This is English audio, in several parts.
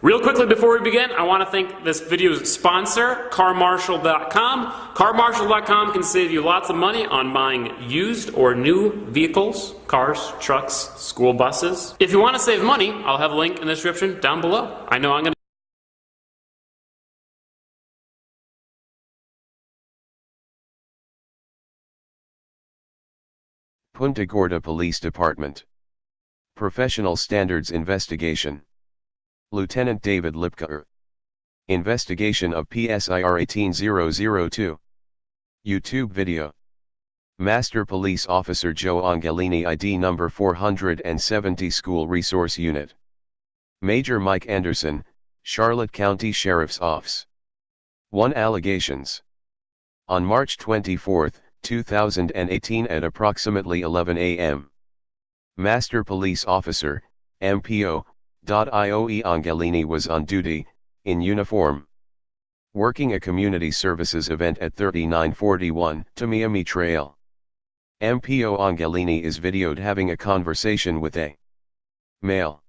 Real quickly before we begin, I want to thank this video's sponsor, CarMarshal.com. CarMarshal.com can save you lots of money on buying used or new vehicles, cars, trucks, school buses. If you want to save money, I'll have a link in the description down below. I know I'm going to Punta Gorda Police Department. Professional Standards Investigation. Lieutenant David Lipka. Investigation of PSIR 18002. YouTube video. Master Police Officer Joe Angelini, ID number 470, School Resource Unit. Major Mike Anderson, Charlotte County Sheriff's Office. 1. Allegations. On March 24, 2018 at approximately 11 a.m. Master Police Officer, MPO, IOE Angelini was on duty, in uniform, working a community services event at 3941 Tamiami Trail. MPO Angelini is videoed having a conversation with a male.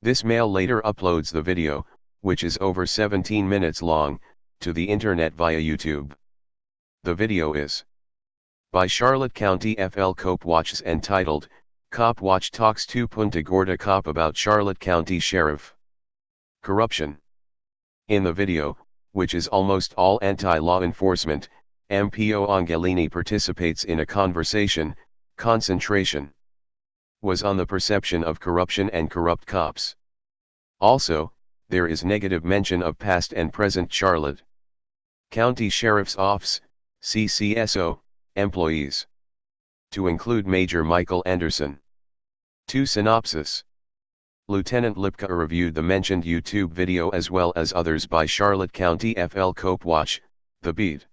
This male later uploads the video, which is over 17 minutes long, to the internet via YouTube. The video is by Charlotte County FL Copwatch entitled, Copwatch Talks to Punta Gorda Cop About Charlotte County Sheriff Corruption. In the video, which is almost all anti-law enforcement, MPO Angelini participates in a conversation. Concentration was on the perception of corruption and corrupt cops. Also, there is negative mention of past and present Charlotte County Sheriff's Office, CCSO, employees, to include Major Michael Anderson. 2. Synopsis. Lieutenant Lipka reviewed the mentioned YouTube video as well as others by Charlotte County FL Copwatch, the beat.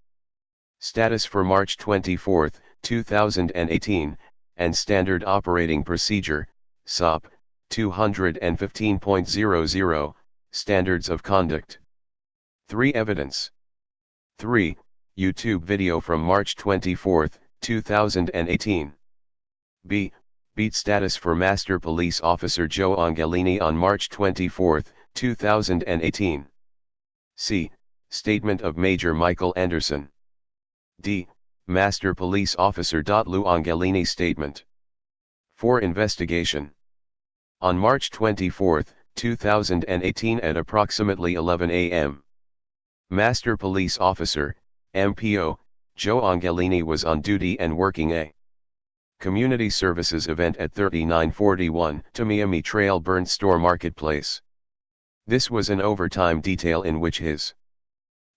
Status for March 24, 2018, and Standard Operating Procedure, SOP, 215.00, Standards of Conduct. 3. Evidence. 3. YouTube video from March 24, 2018. B. Beat status for Master Police Officer Joe Angelini on March 24, 2018. C. Statement of Major Michael Anderson. D. Master Police Officer Lou Angelini Statement. 4. Investigation. On March 24, 2018 at approximately 11 a.m. Master Police Officer, MPO, Joe Angelini was on duty and working a community services event at 3941 Tamiami Trail Burnt Store Marketplace. This was an overtime detail in which his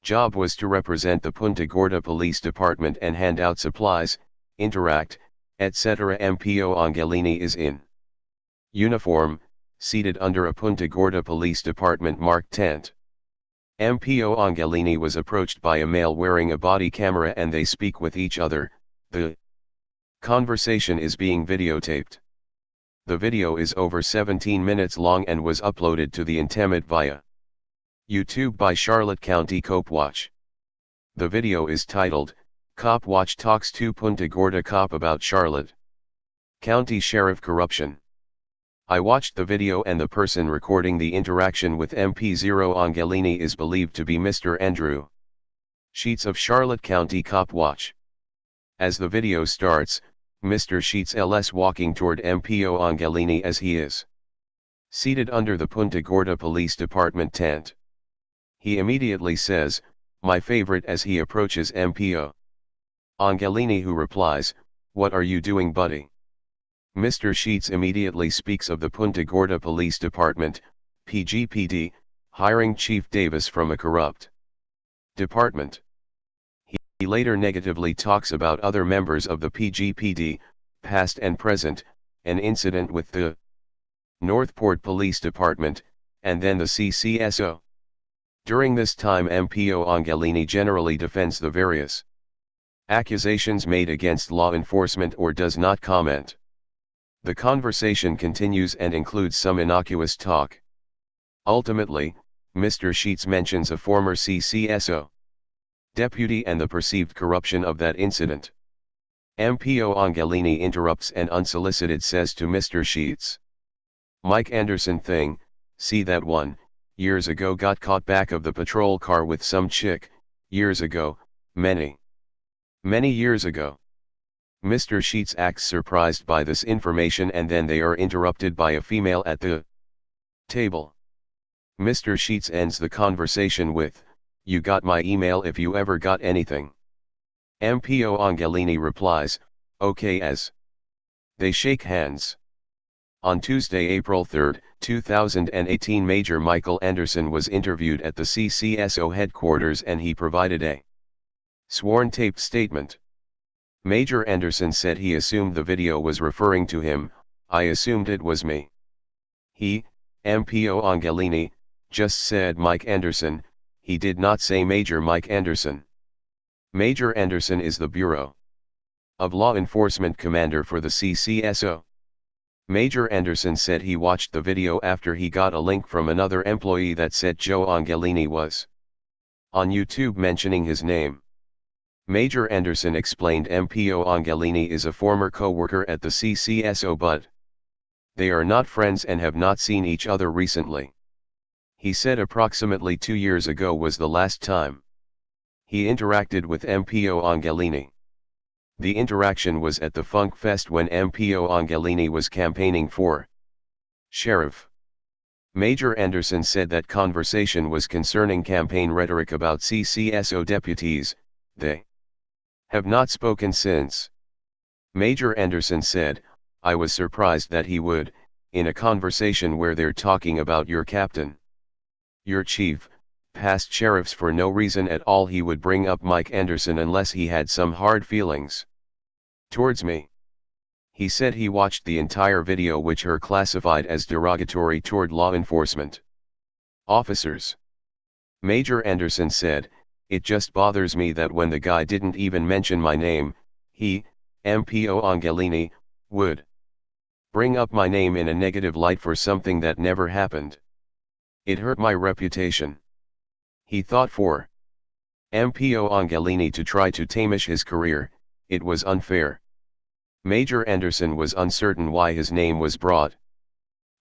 job was to represent the Punta Gorda Police Department and hand out supplies, interact, etc. MPO Angelini is in uniform, seated under a Punta Gorda Police Department marked tent. MPO Angelini was approached by a male wearing a body camera and they speak with each other. The conversation is being videotaped. The video is over 17 minutes long and was uploaded to the internet via YouTube by Charlotte County Copwatch. The video is titled, Copwatch Talks to Punta Gorda Cop About Charlotte County Sheriff Corruption. I watched the video and the person recording the interaction with MP0 Angelini is believed to be Mr. Andrew Sheets of Charlotte County Copwatch. As the video starts, Mr. Sheets LS walking toward MPO Angelini as he is seated under the Punta Gorda Police Department tent. He immediately says, "My favorite," as he approaches MPO Angelini, who replies, "What are you doing, buddy?" Mr. Sheets immediately speaks of the Punta Gorda Police Department, PGPD, hiring Chief Davis from a corrupt department. He later negatively talks about other members of the PGPD, past and present, an incident with the Northport Police Department, and then the CCSO. During this time MPO Angelini generally defends the various accusations made against law enforcement or does not comment. The conversation continues and includes some innocuous talk. Ultimately, Mr. Sheets mentions a former CCSO deputy and the perceived corruption of that incident. MPO Angelini interrupts and unsolicited says to Mr. Sheets, "Mike Anderson thing, see that one, years ago got caught back of the patrol car with some chick, years ago, many years ago. Mr. Sheets acts surprised by this information and then they are interrupted by a female at the table. Mr. Sheets ends the conversation with, "You got my email if you ever got anything." MPO Angelini replies, "Okay." As they shake hands. On Tuesday, April 3, 2018, Major Michael Anderson was interviewed at the CCSO headquarters and he provided a sworn taped statement. Major Anderson said he assumed the video was referring to him. "I assumed it was me." He, MPO Angelini, just said Mike Anderson. He did not say Major Mike Anderson. Major Anderson is the Bureau of Law Enforcement commander for the CCSO. Major Anderson said he watched the video after he got a link from another employee that said Joe Angelini was on YouTube mentioning his name. Major Anderson explained MPO Angelini is a former co-worker at the CCSO but they are not friends and have not seen each other recently. He said approximately 2 years ago was the last time he interacted with MPO Angelini. The interaction was at the Funk Fest when MPO Angelini was campaigning for sheriff. Major Anderson said that conversation was concerning campaign rhetoric about CCSO deputies. They have not spoken since. Major Anderson said, "I was surprised that he would, in a conversation where they're talking about your captain, your chief, past sheriffs for no reason at all, he would bring up Mike Anderson unless he had some hard feelings towards me." He said he watched the entire video which her classified as derogatory toward law enforcement officers. Major Anderson said, "It just bothers me that when the guy didn't even mention my name, he, MPO Angelini, would bring up my name in a negative light for something that never happened. It hurt my reputation." He thought for MPO Angelini to try to tarnish his career, it was unfair. Major Anderson was uncertain why his name was brought.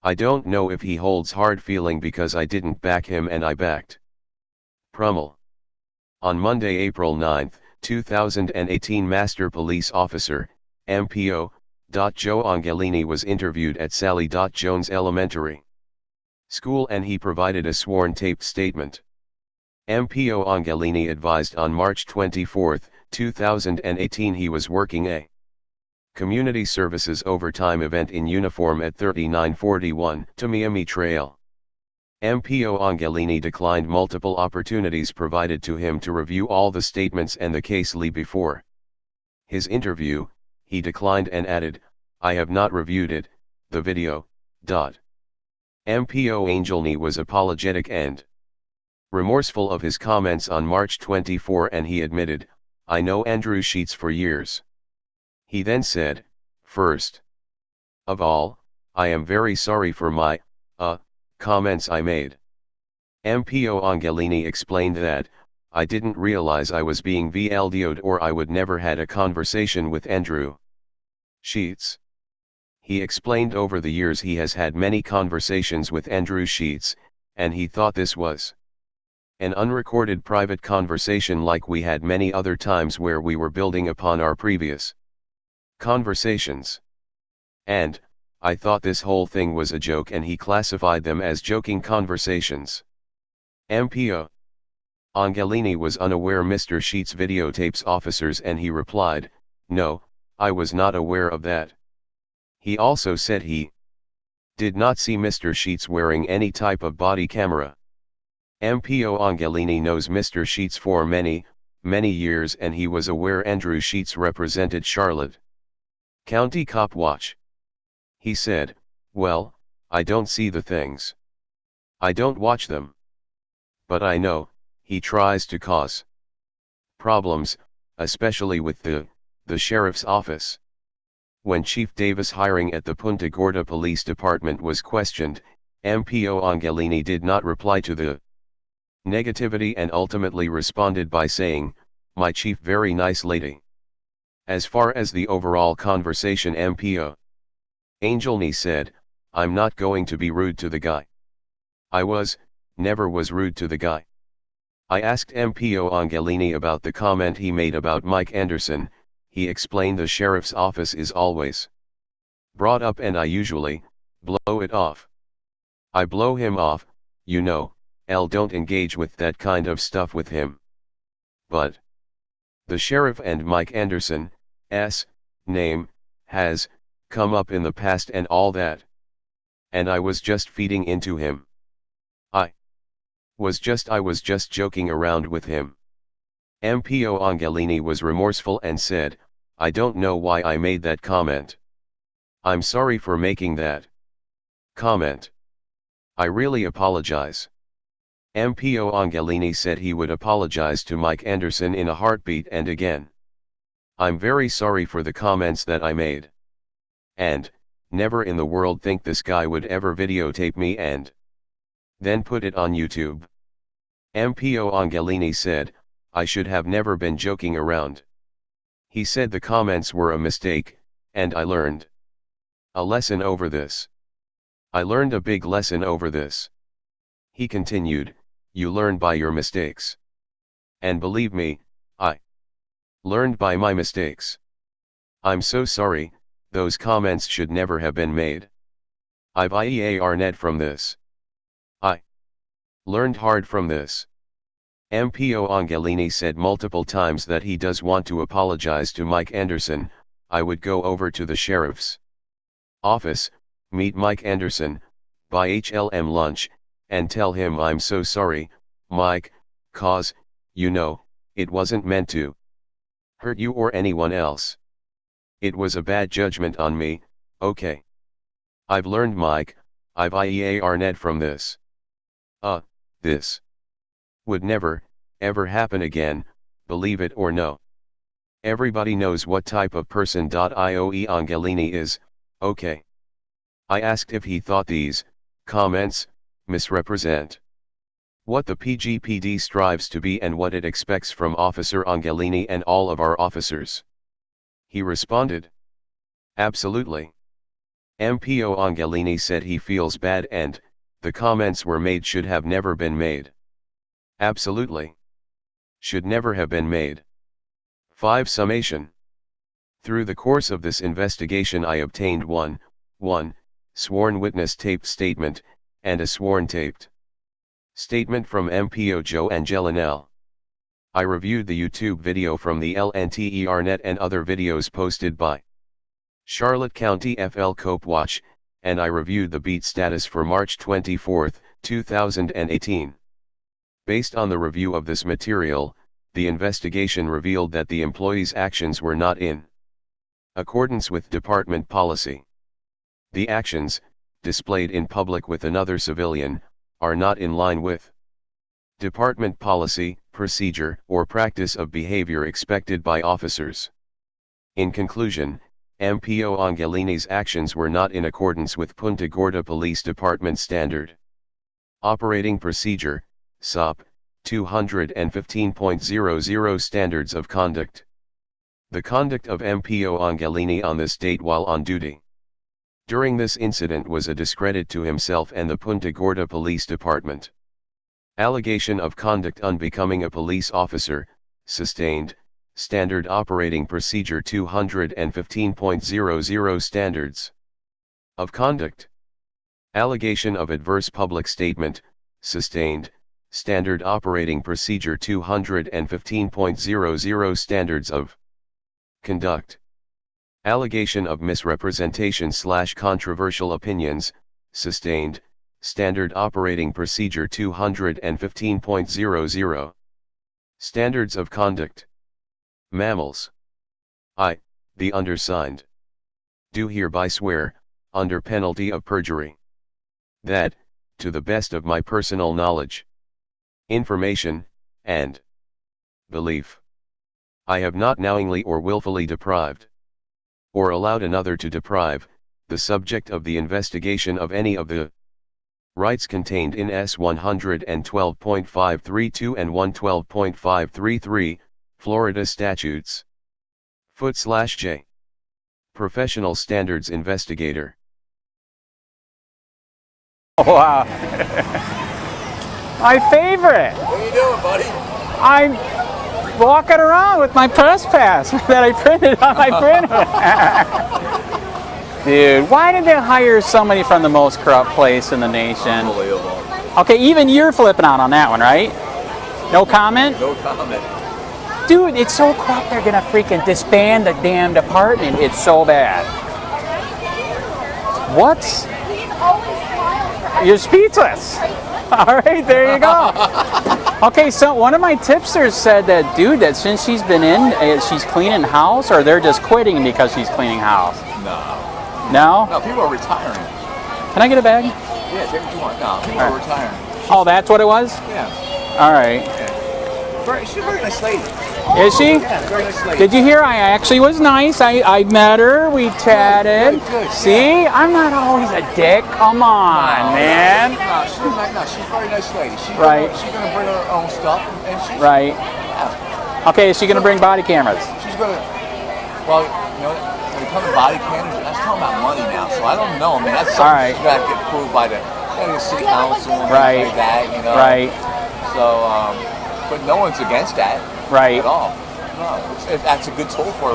"I don't know if he holds hard feeling because I didn't back him and I backed PRUMMELL." On Monday, April 9, 2018, Master Police Officer, MPO, Joe Angelini was interviewed at Sally Jones Elementary School and he provided a sworn taped statement. MPO Angelini advised on March 24, 2018 he was working a community services overtime event in uniform at 3941 Tamiami Trail. MPO Angelini declined multiple opportunities provided to him to review all the statements and the case before his interview. He declined and added, "I have not reviewed it, the video." MPO Angelini was apologetic and remorseful of his comments on March 24 and he admitted, "I know Andrew Sheets for years." He then said, "First of all, I am very sorry for my comments I made." MPO Angelini explained that, "I didn't realize I was being VLDO'd or I would never had a conversation with Andrew Sheets." He explained over the years he has had many conversations with Andrew Sheets, and he thought this was an unrecorded private conversation like we had many other times where we were building upon our previous conversations. And, I thought this whole thing was a joke and he classified them as joking conversations. MPO Angelini was unaware Mr. Sheets videotapes officers and he replied, "No, I was not aware of that." He also said he did not see Mr. Sheets wearing any type of body camera. MPO Angelini knows Mr. Sheets for many years and he was aware Andrew Sheets represented Charlotte County Copwatch. He said, "Well, I don't see the things. I don't watch them. But I know, he tries to cause problems, especially with the sheriff's office." When Chief Davis hiring at the Punta Gorda Police Department was questioned, MPO Angelini did not reply to the negativity and ultimately responded by saying, "My chief very nice lady." As far as the overall conversation, MPO Angelini said, "I'm not going to be rude to the guy. I was, never was rude to the guy. I asked MPO Angelini about the comment he made about Mike Anderson. He explained the sheriff's office is always brought up and I usually blow it off. I blow him off, you know, don't engage with that kind of stuff with him. But the sheriff and Mike Anderson's name has come up in the past and all that. And I was just feeding into him. I was just joking around with him. MPO Angelini was remorseful and said, I don't know why I made that comment. I'm sorry for making that comment. I really apologize. MPO Angelini said he would apologize to Mike Anderson in a heartbeat and again. I'm very sorry for the comments that I made. And, never in the world think this guy would ever videotape me and then put it on YouTube. MPO Angelini said, I should have never been joking around. He said the comments were a mistake, and I learned a lesson over this. I learned a big lesson over this. He continued, you learn by your mistakes. And believe me, I learned by my mistakes. I'm so sorry, those comments should never have been made. I've IEARNet from this. I learned hard from this. MPO Angelini said multiple times that he does want to apologize to Mike Anderson. I would go over to the sheriff's office, meet Mike Anderson, buy HLM lunch, and tell him I'm so sorry, Mike, cause, you know, it wasn't meant to hurt you or anyone else. It was a bad judgment on me, okay. I've learned, Mike, I've IEARNet from this. This would never, ever happen again, believe it or no. Everybody knows what type of person IOE Angelini is, okay. I asked if he thought these comments misrepresent what the PGPD strives to be and what it expects from Officer Angelini and all of our officers. He responded, absolutely. MPO Angelini said he feels bad and the comments were made should have never been made. Absolutely. Should never have been made. 5 Summation. Through the course of this investigation I obtained 1 sworn witness taped statement, and a sworn taped statement from MPO Joe Angelini. I reviewed the YouTube video from the LNTERnet and other videos posted by Charlotte County FL Copwatch, and I reviewed the beat status for March 24, 2018. Based on the review of this material, the investigation revealed that the employee's actions were not in accordance with department policy. The actions, displayed in public with another civilian, are not in line with department policy, procedure, or practice of behavior expected by officers. In conclusion, MPO Angelini's actions were not in accordance with Punta Gorda Police Department Standard Operating Procedure, SOP, 215.00 Standards of Conduct. The conduct of MPO Angelini on this date while on duty during this incident was a discredit to himself and the Punta Gorda Police Department. Allegation of conduct unbecoming a police officer, sustained, Standard Operating Procedure 215.00 Standards of Conduct. Allegation of adverse public statement, sustained, Standard Operating Procedure 215.00 Standards of Conduct. Allegation of misrepresentation/controversial opinions, sustained, Standard Operating Procedure 215.00 Standards of Conduct. Mammals. I, the undersigned, do hereby swear, under penalty of perjury, that, to the best of my personal knowledge, information, and belief, I have not knowingly or willfully deprived, or allowed another to deprive, the subject of the investigation of any of the rights contained in S 112.532 and 112.533, Florida Statutes. /J. Professional Standards Investigator. Wow. My favorite. What are you doing, buddy? I'm walking around with my press pass that I printed on my printer. Dude, why did they hire somebody from the most corrupt place in the nation? Unbelievable. Okay, even you're flipping out on that one, right? No comment? No comment. Dude, it's so corrupt they're gonna freaking disband the damn department. It's so bad. What? You're speechless. All right, there you go. Okay, so one of my tipsters said that, dude, that since she's been in, she's cleaning house, or they're just quitting because she's cleaning house. No. No? No, people are retiring. Can I get a bag? Yeah, take what you want. No, people are retiring. Oh, that's what it was? Yeah. All right. Yeah. She's a very nice lady. Is she? Yeah, very nice lady. Did you hear? I actually was nice. I met her. We chatted. Good, See? Yeah. I'm not always a dick. Come on, man. No, she's a very nice lady. She's Right. She's gonna bring her own stuff, and she's Right. Yeah. Okay, is she going to bring body cameras? She's gonna. Well, you know, when it comes to body cameras, that's talking about money now. So I don't know. I mean, that's something right. she's got to get approved by the city council and Right. things like that. You know. Right. So, but no one's against that. Right. At all. No, that's a good tool for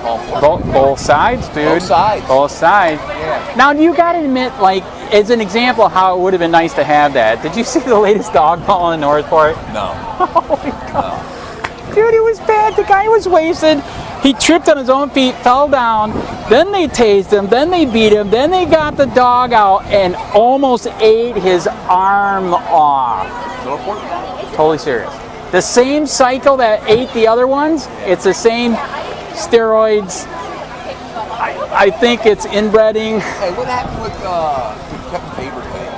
all four. Both sides, dude. Both sides. Both sides. Yeah. Now, you got to admit, like, as an example, how it would have been nice to have that. Did you see the latest dog ball in Northport? No. Oh my God. Dude, it was bad. The guy was wasted. He tripped on his own feet, fell down. Then they tased him. Then they beat him. Then they got the dog out and almost ate his arm off. Northport? Totally serious. The same cycle that ate the other ones, it's the same steroids. I think it's inbreeding. Hey, what happened with the Kevin Faber thing?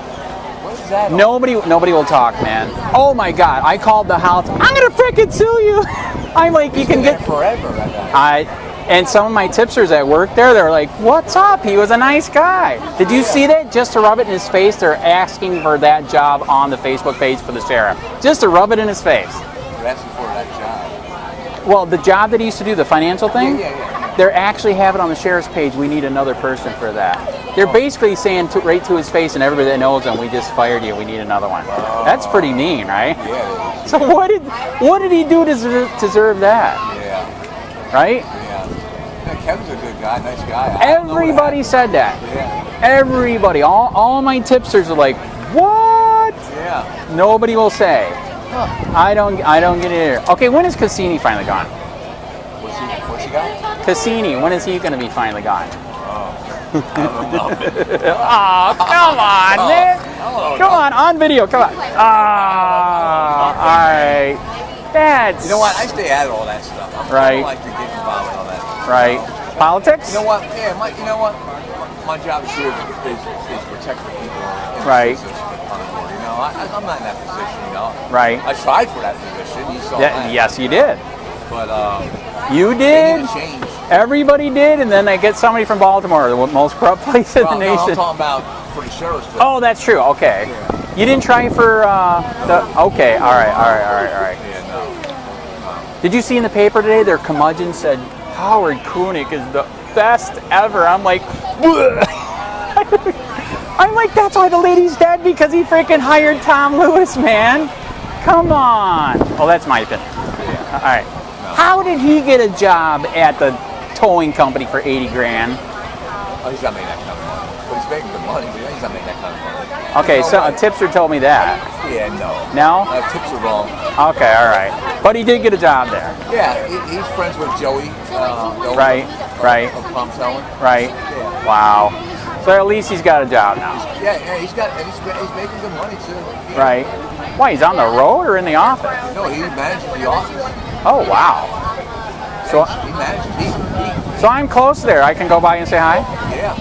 What is that? Nobody will talk, man. Oh my God! I called the house. I'm gonna frickin' sue you. I'm like, you can get forever. Right now. And some of my tipsters at work there, they're like, "What's up? He was a nice guy." Did you see that? Just to rub it in his face, they're asking for that job on the Facebook page for the sheriff. Just to rub it in his face. They're asking for that job. Well, the job that he used to do, the financial thing. Yeah. They're actually have it on the sheriff's page. We need another person for that. They're basically saying right to his face and everybody that knows him, we just fired you. We need another one. That's pretty mean, right? Yeah. So what did he do to deserve that? Yeah. Right? Yeah. Kevin's a good guy, nice guy. Everybody said that. Yeah. Everybody, all my tipsters are like, what? Yeah. Nobody will say. Huh. I don't get it here. Okay, when is Kasey finally gone? What's he got? Kasey, when is he going to be finally gone? I don't know. Oh, come on, man. Come on video, come on. All right. That's... You know what? I stay out of all that stuff. I don't like to get involved with all that. Right. Politics? You know what? Yeah, you know what? My job is here is protect the people. Right. You know, I'm not in that position, you know. Right. I tried for that position. You saw that. Yes, you did. But you did. They need to change. Everybody did, and then they get somebody from Baltimore, the most corrupt place in the nation. No, I'm talking about for the sheriff's job. Oh, that's true. Okay. Yeah. You didn't try for the. Okay. All right. Yeah, no. Did you see in the paper today? Their curmudgeon said Howard Koenig is the best ever. I'm like, that's why the lady's dead, because he freaking hired Tom Lewis, man. Come on. Oh, that's my opinion. Yeah. All right. No. How did he get a job at the towing company for 80 grand? Oh, he's not making that kind of money. But he's making good money, but he's not making that kind of money. Okay, so a tipster told me that. Yeah, no. No? Tips are wrong. Okay, all right. But he did get a job there. Yeah, he's friends with Joey. Right. Of PRUMMELL. Right. Yeah. Wow. So at least he's got a job now. Yeah, he's making good money too. Yeah. Right. Why, he's on the road or in the office? No, he manages the office. Oh, wow. So he manages. So I'm close there. I can go by and say hi? Yeah.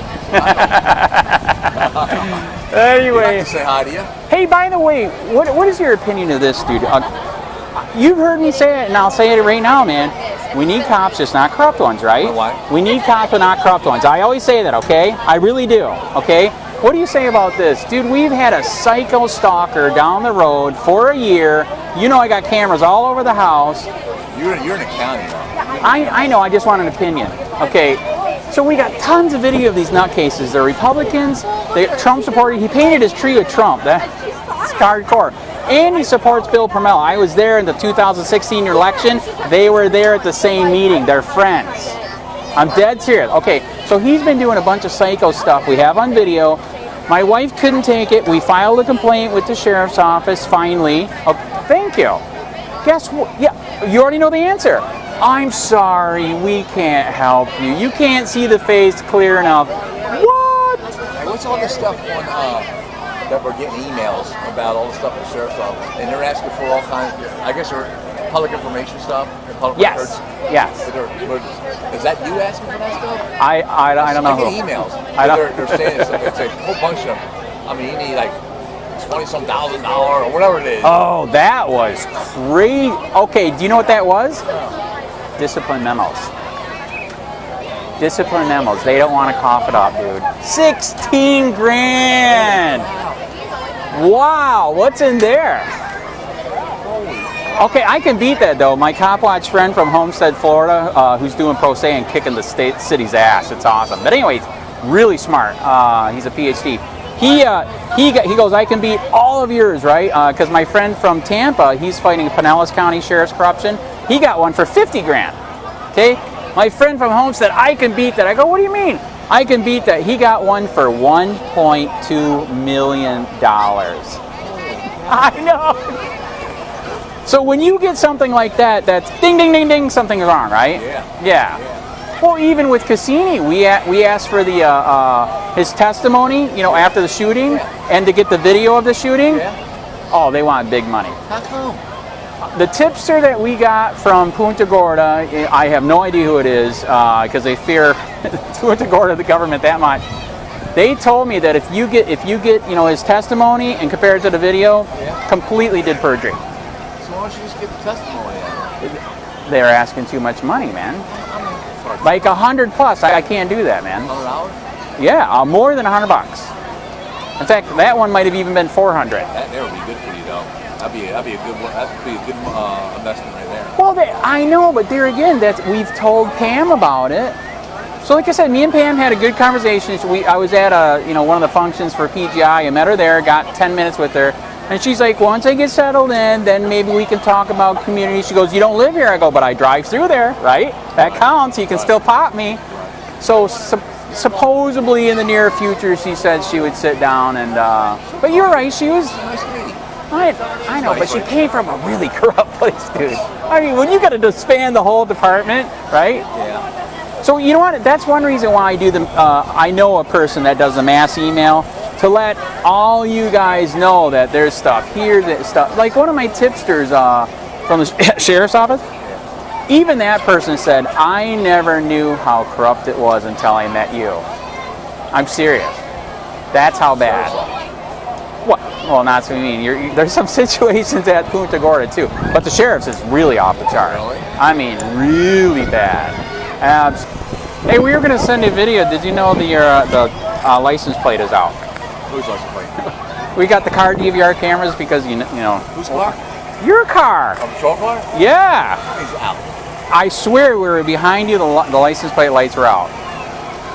Anyway. I'd like to say hi to you. Hey, by the way, what is your opinion of this, dude? You've heard me say it, and I'll say it right now, man. We need cops, just not corrupt ones, right? Why? We need cops, but not corrupt ones. I always say that, okay? I really do, okay? What do you say about this? Dude, we've had a psycho stalker down the road for a year. You know I got cameras all over the house. You're in a county, though. I know, I just want an opinion. Okay, so we got tons of video of these nutcases. They're Republicans, they're Trump supporters. He painted his tree with Trump. That's hardcore. And he supports Bill PRUMMELL. I was there in the 2016 election. They were there at the same meeting. They're friends. I'm dead serious. Okay, so he's been doing a bunch of psycho stuff we have on video. My wife couldn't take it. We filed a complaint with the sheriff's office finally. Oh, thank you. Guess what? Yeah, you already know the answer. I'm sorry, we can't help you. You can't see the face clear enough. What? Hey, what's all this stuff on that we're getting emails about all the stuff in the sheriff's office, and they're asking for all kinds. I guess they're public information stuff, public records. Yes. Is that you asking for that stuff? I don't know. I get emails. They're saying it's a whole bunch of. I mean, you need like $20,000 or whatever it is. Oh, that was crazy. Okay, do you know what that was? Discipline memos. Discipline memos. They don't want to cough it up, dude. 16 grand. Wow, what's in there? Okay, I can beat that though. My Copwatch friend from Homestead, Florida, who's doing pro se and kicking the city's ass. It's awesome. But anyways, really smart. He's a PhD. He goes, I can beat all of yours, right? Because my friend from Tampa, he's fighting Pinellas County Sheriff's corruption. He got one for 50 grand. Okay? My friend from Homestead, I can beat that. I go, what do you mean? I can beat that. He got one for $1.2 million. I know. So when you get something like that, that's ding, ding, ding, ding, something's wrong, right? Yeah. Well, even with Kasey, we asked for the his testimony, you know, after the shooting, and to get the video of the shooting. Oh, they want big money. How come? The tipster that we got from Punta Gorda, I have no idea who it is, because they fear Punta Gorda, the government, that much. They told me that if you get you know his testimony and compare it to the video, completely did perjury. So why don't you just get the testimony out? They're asking too much money, man. Like 100 plus, I can't do that, man. $100? Yeah, more than $100 bucks. In fact, that one might have even been 400. That there would be good for you, though. That'd be a good one. That'd be a good investment right there. Well, I know, but there again, we've told Pam about it. So, like I said, me and Pam had a good conversation. I was at one of the functions for PGI. I met her there, got 10 minutes with her, and she's like, once I get settled in, then maybe we can talk about community. She goes, you don't live here? I go, but I drive through there, right? That counts. You can still pop me. So supposedly in the near future, she said she would sit down and. But you're right. She was. I know, but she came from a really corrupt place, dude. I mean, when you got to disband the whole department, right? Yeah. So you know what? That's one reason why I do the. I know a person that does the mass email to let all you guys know that there's stuff here, that stuff. Like one of my tipsters from the sheriff's office. Even that person said, I never knew how corrupt it was until I met you. I'm serious. That's how bad. What? Well, not so mean. There's some situations at Punta Gorda too, but the sheriff's is really off the chart. I mean, really bad. Hey, we were going to send a video. Did you know the license plate is out? Whose license plate? We got the car DVR cameras because you know. Whose car? Your car. A patrol car? Yeah. It's out. I swear we were behind you. The license plate lights were out.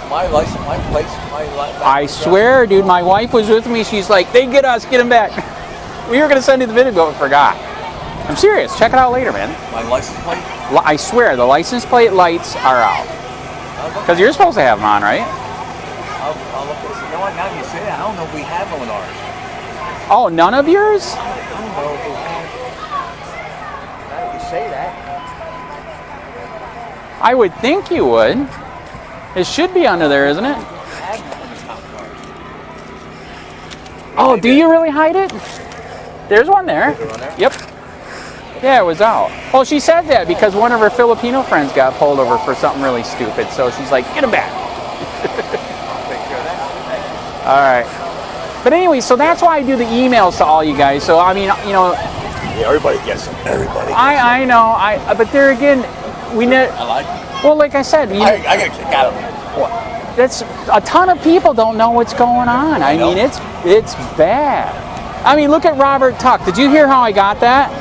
My license, my plates, I swear, dude. My wife was with me. She's like, "They get us. Get them back." We were gonna send you the video, but forgot. I'm serious. Check it out later, man. My license plate? I swear, the license plate lights are out. Because you're supposed to have them on, right? I'll look at this. You know what? Now you say that, I don't know if we have them on ours. Oh, none of yours? I don't know if we have. Now that you say that. I would think you would. It should be under there, isn't it? Oh, do you really hide it? There's one there. Yep. Yeah, it was out. Well, she said that because one of her Filipino friends got pulled over for something really stupid. So she's like, get him back. All right. But anyway, so that's why I do the emails to all you guys. So, I mean, you know. Yeah, everybody gets them. Everybody. I know. But there again, I like them. Well, like I said, I get a kick out of them. That's a ton of people don't know what's going on. I mean, it's bad. I mean, look at Robert Tuck. Did you hear how I got that?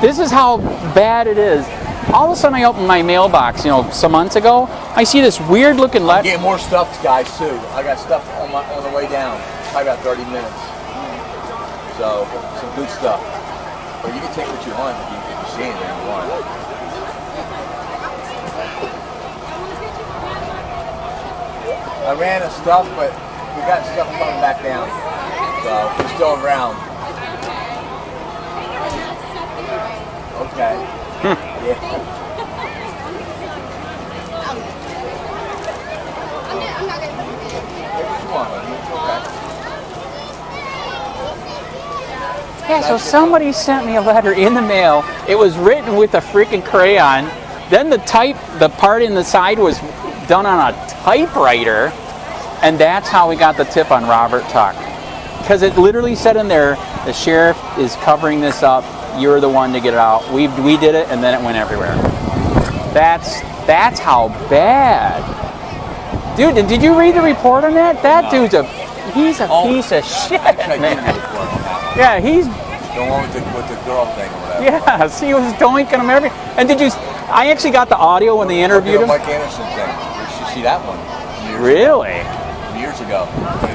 This is how bad it is. All of a sudden, I opened my mailbox, you know, some months ago. I see this weird-looking letter. I'm getting more stuff, guys, too. I got stuff on the way down. Probably about 30 minutes. So some good stuff. But you can take what you want if you see anything you want. I ran of stuff, but we got stuff coming back down. So we're still around. Okay. Yeah. Yeah, so somebody sent me a letter in the mail. It was written with a freaking crayon. Then the part in the side was done on a typewriter. And that's how we got the tip on Robert Tuck. Because it literally said in there, the sheriff is covering this up. You're the one to get it out. We did it, and then it went everywhere. That's how bad. Dude, and did you read the report on that? That dude's he's a piece of shit, man. Yeah, he's the one with the girl thing or whatever. Yes, he was doinking him every. And did you? I actually got the audio when they interviewed him. Mike Anderson thing. You should see that one. Really? Years ago. He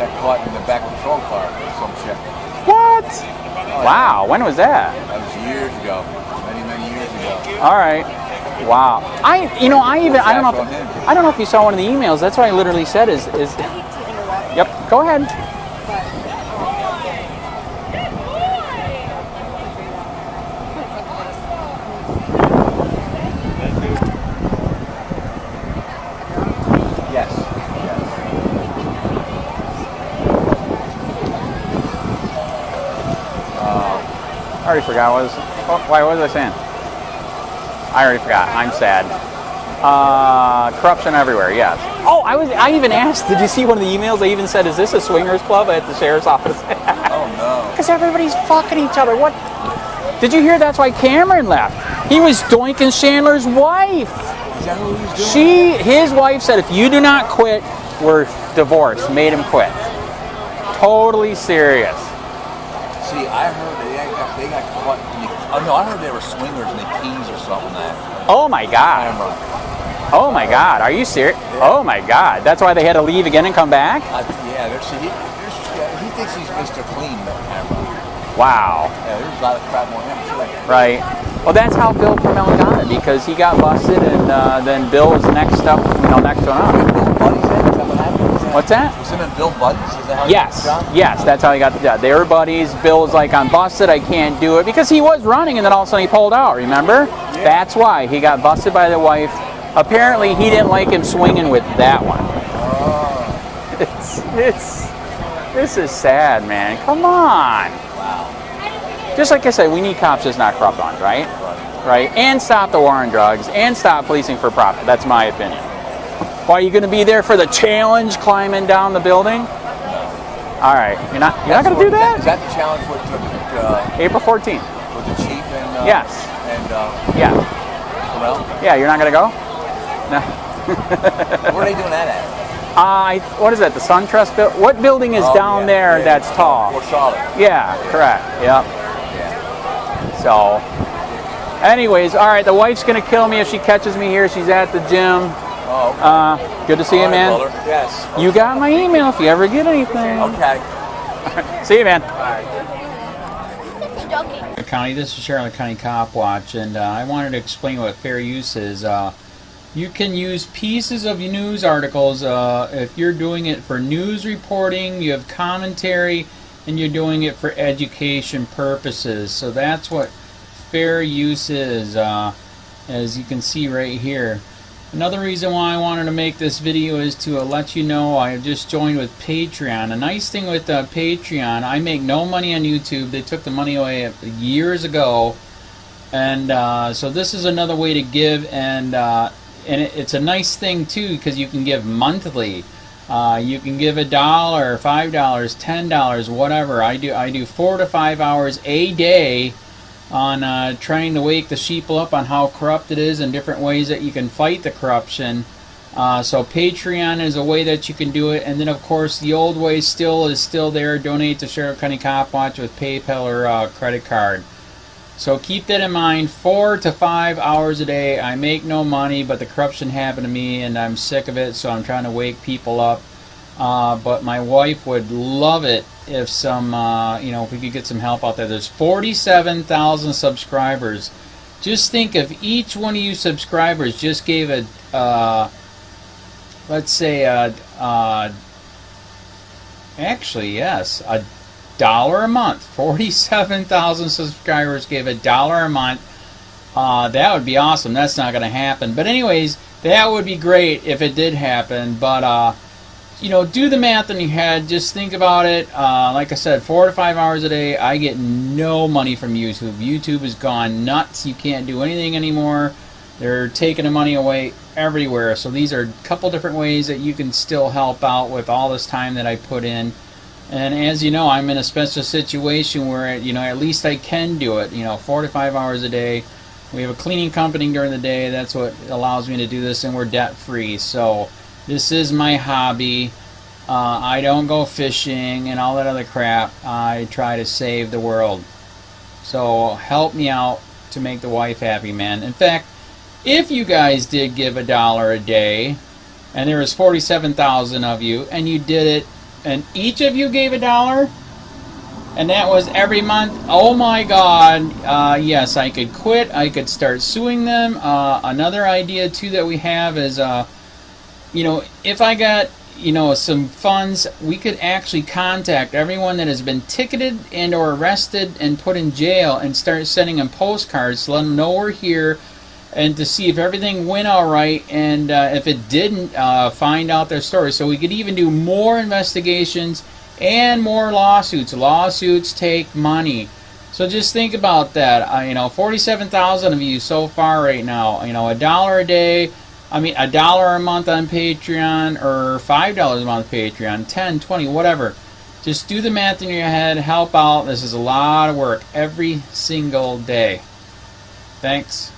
got caught in the back of the patrol car or some shit. What? Oh, wow. When was that? That was years ago. Many years ago. All right. Wow. I don't know if you saw one of the emails. That's what I literally said is. Yep. Go ahead. I already forgot what was I saying? I already forgot. I'm sad. Corruption everywhere, yes. Oh, I even asked, did you see one of the emails? I even said, is this a swingers club at the sheriff's office? Oh no. Because everybody's fucking each other. What? Did you hear that's why Cameron left? He was doinking Chandler's wife. Is that what he was doing? His wife said, if you do not quit, we're divorced. Made him quit. Totally serious. See, I heard they got caught. I heard they were swingers and they peas or something like that. Oh my God. Oh my God. Are you serious? Yeah. Oh my God. That's why they had to leave again and come back? Yeah, he thinks he's Mr. Clean, that camera. Wow. Yeah, there's a lot of crap on him too. Right. Well, that's how Bill PRUMMELL got it, because he got busted, and then Bill was next up, next one up. What's that? Was him and Bill buddies? Is that how yes. Yes, that's how he got the job. They were buddies. Bill was like, I'm busted, I can't do it. Because he was running, and then all of a sudden he pulled out, remember? Yeah. That's why. He got busted by the wife. Apparently, he didn't like him swinging with that one. Oh. This is sad, man. Come on. Wow. Just like I said, we need cops just not corrupt ones, right? Right. And stop the war on drugs, and stop policing for profit. That's my opinion. Why, are you going to be there for the challenge climbing down the building? All right. You're not going to do that? Is that the challenge with April 14th. With the chief and yes. And yeah. Punmel? Yeah, you're not going to go? No. Where are they doing that at? What is that? The SunTrust building? What building is down there that's tall? Fort Charlotte. Yeah, correct. Yep. Yeah. So, anyways, all right. The wife's going to kill me if she catches me here. She's at the gym. Oh, okay. Good to see you, man. Brother. Yes. You got my email if you ever get anything. Okay. See you, man. Bye. County, this is Charlotte County Copwatch, and I wanted to explain what fair use is. You can use pieces of news articles if you're doing it for news reporting, you have commentary, and you're doing it for education purposes. So that's what fair use is, as you can see right here. Another reason why I wanted to make this video is to let you know I have just joined with Patreon. A nice thing with Patreon, I make no money on YouTube. They took the money away years ago, and so this is another way to give, and it's a nice thing too, because you can give monthly. You can give $1, $5, $10, whatever. I do 4 to 5 hours a day on trying to wake the sheeple up on how corrupt it is and different ways that you can fight the corruption. So Patreon is a way that you can do it, and then of course the old way is still there. Donate to Sheriff County Copwatch with PayPal or credit card. So keep that in mind. 4 to 5 hours a day. I make no money, but the corruption happened to me and I'm sick of it, so I'm trying to wake people up. but my wife would love it if some, you know, if we could get some help out there. There's 47,000 subscribers. Just think if each one of you subscribers just gave a, let's say, actually, yes, $1 a month. 47,000 subscribers gave $1 a month. That would be awesome. That's not going to happen. But anyways, that would be great if it did happen. But, you know, do the math in your head. Just think about it. Like I said, 4 to 5 hours a day. I get no money from YouTube. YouTube has gone nuts. You can't do anything anymore. They're taking the money away everywhere. So these are a couple different ways that you can still help out with all this time that I put in. And as you know, I'm in a special situation where, you know, at least I can do it. You know, 4 to 5 hours a day. We have a cleaning company during the day. That's what allows me to do this, and we're debt free. So this is my hobby. I don't go fishing and all that other crap. I try to save the world. So help me out to make the wife happy, man. In fact, if you guys did give $1 a day, and there was 47,000 of you, and you did it, and each of you gave $1, and that was every month, oh my God, yes, I could quit. I could start suing them. Another idea too that we have is, you know, if I got, you know, some funds, we could actually contact everyone that has been ticketed and or arrested and put in jail and start sending them postcards to let them know we're here, and to see if everything went all right, and if it didn't, find out their story. So we could even do more investigations and more lawsuits. Lawsuits take money. So just think about that. You know, 47,000 of you so far right now. You know, $1 a day. I mean, $1 a month on Patreon, or $5 a month Patreon, 10, 20, whatever. Just do the math in your head. Help out. This is a lot of work every single day. Thanks.